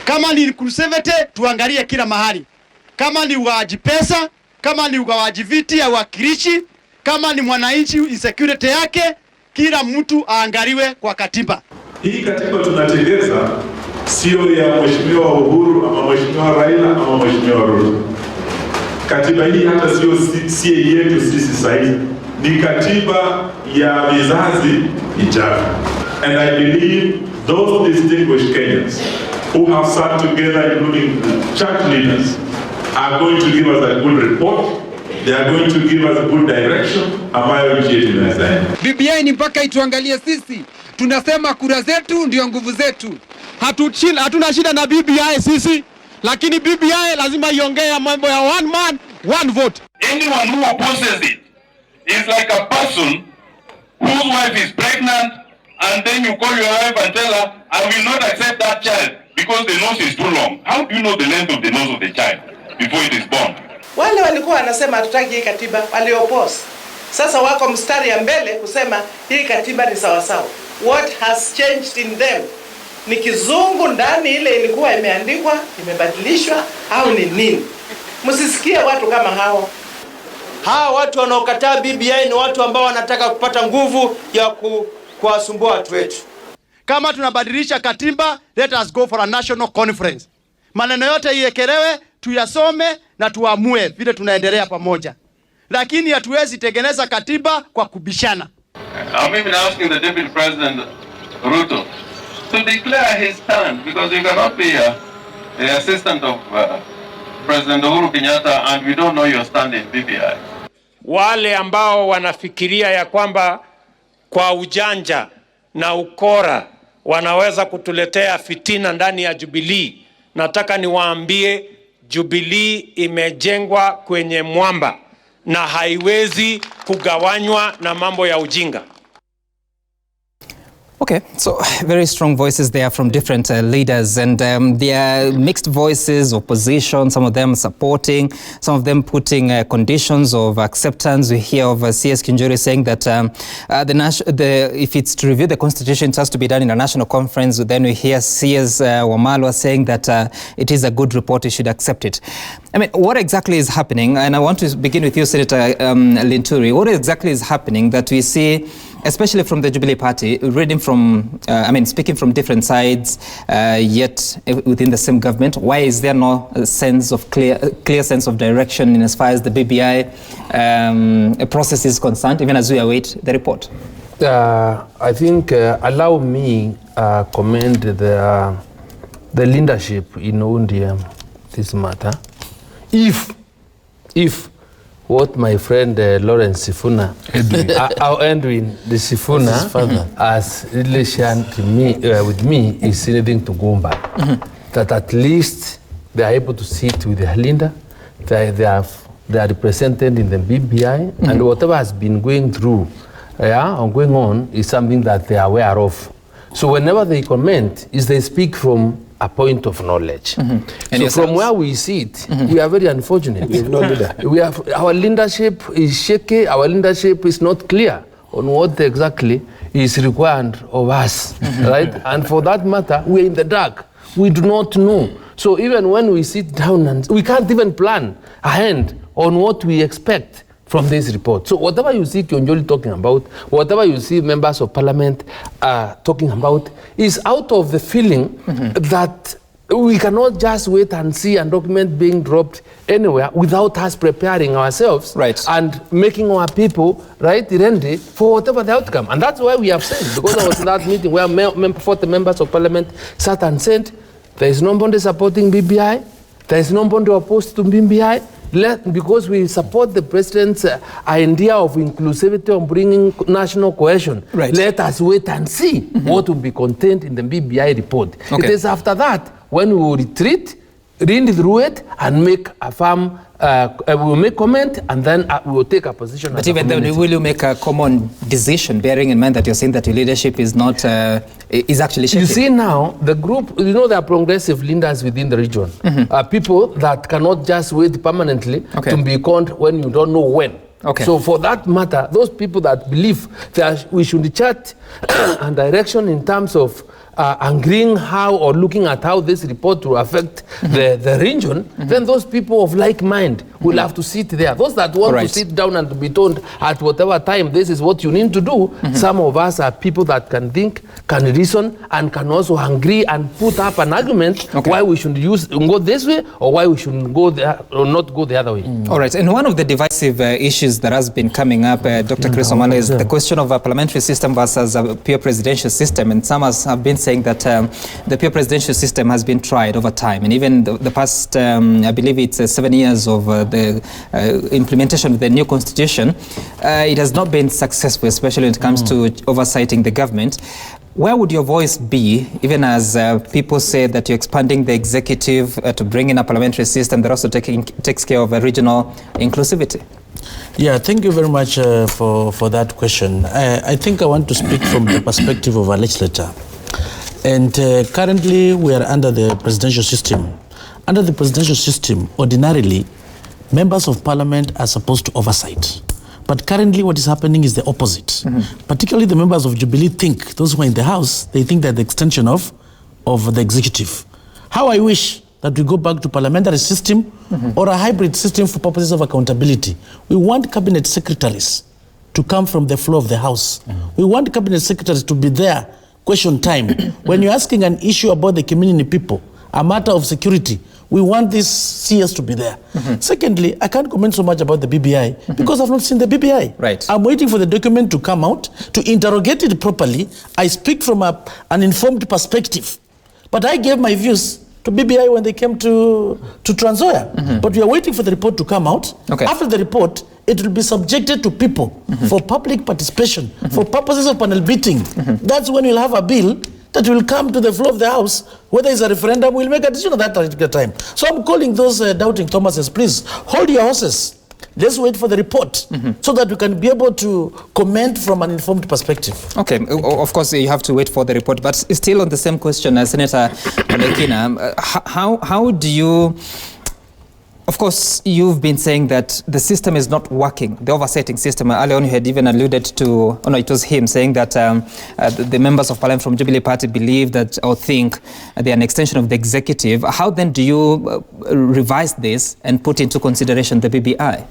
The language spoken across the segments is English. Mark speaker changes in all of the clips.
Speaker 1: Kama ni inclusivity, tuangalie kila mahali. Kama ni ugawaji pesa, kama ni ugawaji viti ya wakilishi, kama ni mwananchi insecurity yake, kila mtu aangaliwe kwa katiba.
Speaker 2: Hii katiba tunatengeza sio ya Mheshimiwa Uhuru ama Mheshimiwa Raila ama Mheshimiwa Ruto. Katiba hii hata sio yetu sisi sahihi, ni katiba ya vizazi vijavyo. And I believe those distinguished Kenyans who have sat together, including church leaders, are going to give us a good report. They are going to give us a good direction ambayo nchi yetu inaenda.
Speaker 3: BBI ni mpaka ituangalie sisi. Tunasema kura zetu ndio nguvu zetu. Hatuna shida na BBI sisi, lakini BBI lazima iongee mambo ya one man, one vote.
Speaker 4: Anyone who opposes it is like a person whose wife is pregnant and then you call your wife and tell her, I will not accept that child because the nose is too long. How do you know the length of the nose of the child before it is born?
Speaker 5: Wale walikuwa wanasema hatutaki hii katiba, waliopose. Sasa wako mstari ya mbele kusema hii katiba ni sawa sawa. What has changed in them? Ni kizungu ndani ile ilikuwa imeandikwa, imebadilishwa au ni nini? Msisikie watu kama hao.
Speaker 6: Hawa watu wanaokataa BBI ni watu ambao wanataka kupata nguvu ya kuwasumbua watu wetu.
Speaker 1: Kama tunabadilisha katiba, let us go for a national conference. Maneno yote iekelewe, tuyasome na tuamue vile tunaendelea pamoja. Lakini hatuwezi tengeneza katiba kwa kubishana.
Speaker 4: I'm even asking the Deputy President Ruto to declare his stand, because you cannot be the assistant of President Uhuru Kenyatta and we don't know your stand in BBI.
Speaker 7: Wale ambao wanafikiria ya kwamba kwa ujanja na ukora wanaweza kutuletea fitina ndani ya Jubilee, nataka niwaambie Jubilee imejengwa kwenye mwamba na haiwezi kugawanywa na mambo ya ujinga.
Speaker 8: Okay, so very strong voices there from different leaders, and there are mixed voices, opposition, some of them supporting, some of them putting conditions of acceptance. We hear of CS Kinjuri saying that if it's to review the constitution, it has to be done in a national conference. Then we hear CS Wamalwa saying that it is a good report, you should accept it. I mean, what exactly is happening? And I want to begin with you, Senator Linturi. What exactly is happening that we see, especially from the Jubilee Party, reading from, speaking from different sides, yet within the same government? Why is there no sense of clear sense of direction in as far as the BBI process is concerned, even as we await the report?
Speaker 9: I think, allow me commend the leadership in ODM this matter. If what my friend Lawrence Sifuna, Edwin Sifuna, has really shared to me, with me, is anything to go by. That at least they are able to sit with the leader, they are represented in the BBI, and whatever has been going through or going on is something that they are aware of. So whenever they comment, they speak from a point of knowledge. So from where we sit, we are very unfortunate. Our leadership is shaky, our leadership is not clear on what exactly is required of us, right? And for that matter, we are in the dark. We do not know. So even when we sit down, and we can't even plan ahead on what we expect from this report. So whatever you see Kionjoli talking about, whatever you see members of parliament talking about, is out of the feeling that we cannot just wait and see a document being dropped anywhere without us preparing ourselves and making our people ready for whatever the outcome. And that's why we have said, because I was in that meeting where 40 members of parliament sat and said, there is nobody supporting BBI, there is nobody opposed to BBI, because we support the president's idea of inclusivity on bringing national cohesion. Let us wait and see what will be contained in the BBI report. It is after that when we will retreat, read through it, and make a firm, we will make comment, and then we will take a position.
Speaker 8: But even then, will you make a common decision, bearing in mind that you're saying that your leadership is not, is actually shaking?
Speaker 9: You see now, the group, there are progressive leaders within the region. People that cannot just wait permanently to be called when you don't know when. So for that matter, those people that believe that we should chart a direction in terms of agreeing how or looking at how this report will affect the region, then those people of like mind will have to sit there. Those that want to sit down and to be told at whatever time this is what you need to do, some of us are people that can think, can reason, and can also agree and put up an argument why we should go this way or why we shouldn't go there or not go the other way.
Speaker 8: All right, and one of the divisive issues that has been coming up, Dr. Chris Omala, is the question of a parliamentary system versus a pure presidential system, and some have been saying that the pure presidential system has been tried over time, and even the past, I believe it's 7 years of the implementation of the new constitution, it has not been successful, especially when it comes to oversighting the government. Where would your voice be, even as people say that you're expanding the executive to bring in a parliamentary system that also takes care of regional inclusivity?
Speaker 10: Yeah, thank you very much for that question. I think I want to speak from the perspective of a legislator. And currently we are under the presidential system. Under the presidential system, ordinarily, members of parliament are supposed to oversight. But currently what is happening is the opposite. Particularly the members of Jubilee think, those who are in the House, they think they're the extension of the executive. How I wish that we go back to parliamentary system or a hybrid system for purposes of accountability. We want cabinet secretaries to come from the floor of the House. We want cabinet secretaries to be there, question time. When you're asking an issue about the community people, a matter of security, we want these CS to be there. Secondly, I can't comment so much about the BBI because I've not seen the BBI.
Speaker 8: Right.
Speaker 10: I'm waiting for the document to come out, to interrogate it properly. I speak from an informed perspective. But I gave my views to BBI when they came to Trans Nzoia. But we are waiting for the report to come out. After the report, it will be subjected to people for public participation, for purposes of panel beating. That's when we'll have a bill that will come to the floor of the House. Whether it's a referendum, we'll make a decision at that particular time. So I'm calling those doubting Thomases, please hold your horses. Let's wait for the report so that we can be able to comment from an informed perspective.
Speaker 8: Okay, of course you have to wait for the report, but still on the same question, Senator Lekina, how do you... Of course, you've been saying that the system is not working, the oversighting system. Earlier on, you had even alluded to, oh no, it was him saying that the members of parliament from Jubilee Party believe that or think they're an extension of the executive. How then do you revise this and put into consideration the BBI?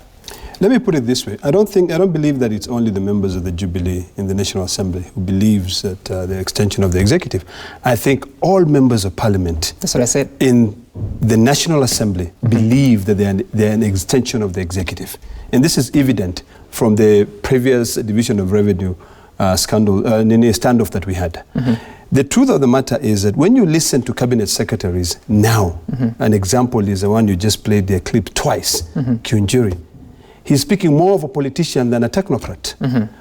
Speaker 11: Let me put it this way. I don't believe that it's only the members of the Jubilee in the National Assembly who believes that the extension of the executive. I think all members of parliament
Speaker 8: That's what I said.
Speaker 11: in the National Assembly believe that they're an extension of the executive. And this is evident from the previous Division of Revenue scandal, standoff that we had. The truth of the matter is that when you listen to cabinet secretaries now, an example is the one you just played their clip twice, Kiunjuri. He's speaking more of a politician than a technocrat.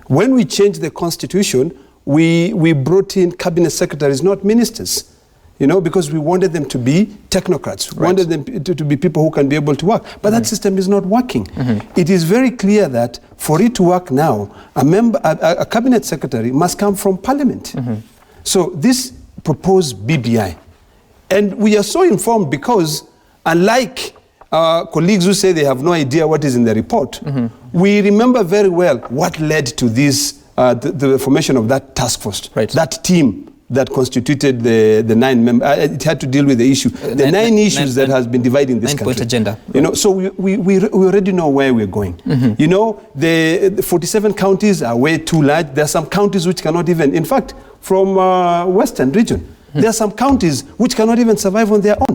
Speaker 11: When we changed the constitution, we brought in cabinet secretaries, not ministers, you know, because we wanted them to be technocrats. We wanted them to be people who can be able to work. But that system is not working. It is very clear that for it to work now, a cabinet secretary must come from parliament. So this proposed BBI, and we are so informed because unlike colleagues who say they have no idea what is in the report, we remember very well what led to this, the formation of that task force, that team that constituted the 9 members. It had to deal with the issue, the 9 issues that has been dividing this country.
Speaker 8: 9-point agenda.
Speaker 11: You know, so we already know where we're going. You know, the 47 counties are way too large. There are some counties which cannot even, in fact, from Western region, there are some counties which cannot even survive on their own.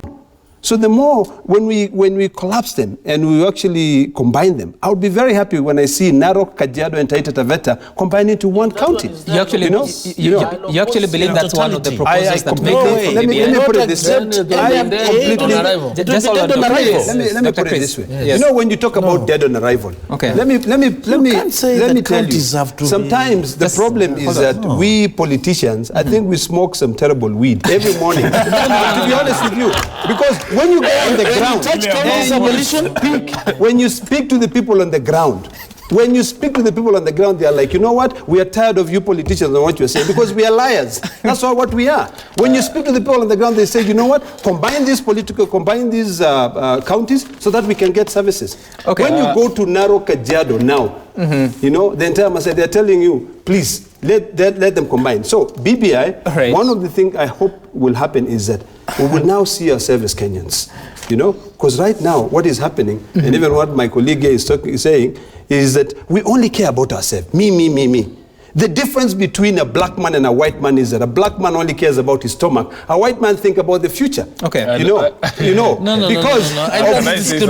Speaker 11: So the more, when we collapse them and we actually combine them, I would be very happy when I see Narok, Kajiado, and Taita Taveta combined into one county.
Speaker 8: You actually, you actually believe that's one of the proposals that make it?
Speaker 11: Let me put it this way. I am completely... Let me put it this way. You know, when you talk about dead on arrival, let me tell you, sometimes the problem is that we politicians, I think we smoke some terrible weed every morning. To be honest with you, because when you go on the ground, when you speak to the people on the ground, they are like, you know what? We are tired of you politicians and what you're saying because we are liars. That's all what we are. When you speak to the people on the ground, they say, you know what? Combine these counties so that we can get services. When you go to Narok, Kajiado now, you know, the entire Masai, they're telling you, please, Let them combine. So BBI, one of the things I hope will happen is that we will now see ourselves as Kenyans. You know, because right now what is happening, and even what my colleague is saying, is that we only care about ourselves. Me. The difference between a black man and a white man is that a black man only cares about his stomach. A white man think about the future.
Speaker 8: Okay.
Speaker 11: You know, because of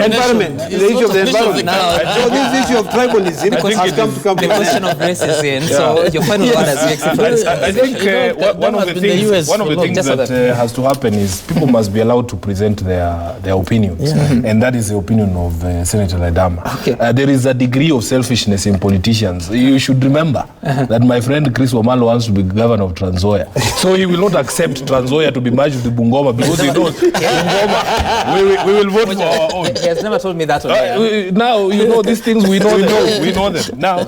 Speaker 11: environment, the issue of the environment. So this issue of tribalism has come to
Speaker 8: the question of race is in. So your final word as you explain.
Speaker 12: I think one of the things that has to happen is people must be allowed to present their opinions, and that is the opinion of Senator Ledama.
Speaker 8: Okay.
Speaker 12: There is a degree of selfishness in politicians. You should remember that my friend Chris Wamalo wants to be governor of Trans Nzoia. So he will not accept Trans Nzoia to be merged with Bungoma because he knows Bungoma, we will vote for our own.
Speaker 8: He has never told me that.
Speaker 12: Now, you know, these things we know them. Now,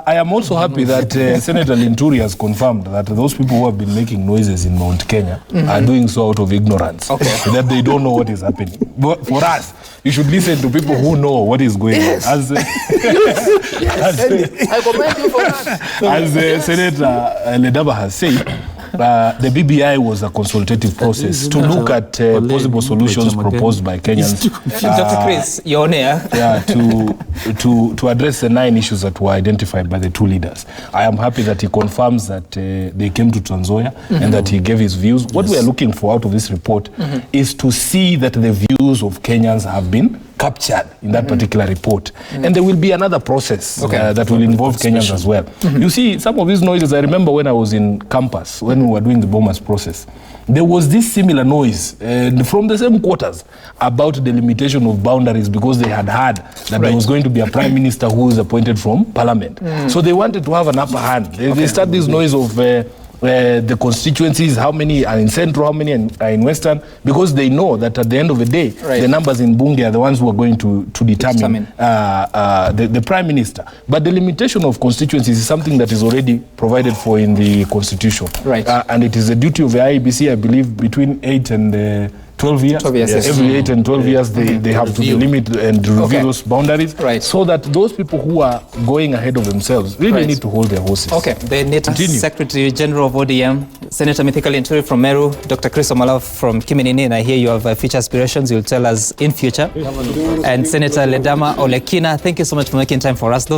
Speaker 12: I am also happy that Senator Linturi has confirmed that those people who have been making noises in Mount Kenya are doing so out of ignorance, that they don't know what is happening. But for us, you should listen to people who know what is going on.
Speaker 9: I commend you for that.
Speaker 12: As Senator Ledaba has said, the BBI was a consultative process to look at possible solutions proposed by Kenyans.
Speaker 8: Dr. Chris, you're on air.
Speaker 12: To address the 9 issues that were identified by the two leaders. I am happy that he confirms that they came to Trans Nzoia and that he gave his views. What we are looking for out of this report is to see that the views of Kenyans have been captured in that particular report. And there will be another process that will involve Kenyans as well. You see, some of these noises, I remember when I was in campus, when we were doing the Bomas process, there was this similar noise from the same quarters about the limitation of boundaries because they had heard that there was going to be a prime minister who was appointed from parliament. So they wanted to have an upper hand. They start this noise of the constituencies, how many are in Central, how many are in Western, because they know that at the end of the day, the numbers in Bunge are the ones who are going to determine the Prime Minister. But the limitation of constituencies is something that is already provided for in the Constitution. And it is a duty of the IEBC, I believe, between 8 and 12 years.
Speaker 8: 12 years, yes.
Speaker 12: Every 8 and 12 years, they have to delimit and review those boundaries, so that those people who are going ahead of themselves really need to hold their horses.
Speaker 8: The NETA Secretary General of ODM, Senator Mithika Linturi from Meru, Dr. Chris Wamalo from Kiminini, and I hear you have future aspirations. You'll tell us in future. And Senator Ledama Olekina, thank you so much for making time for us.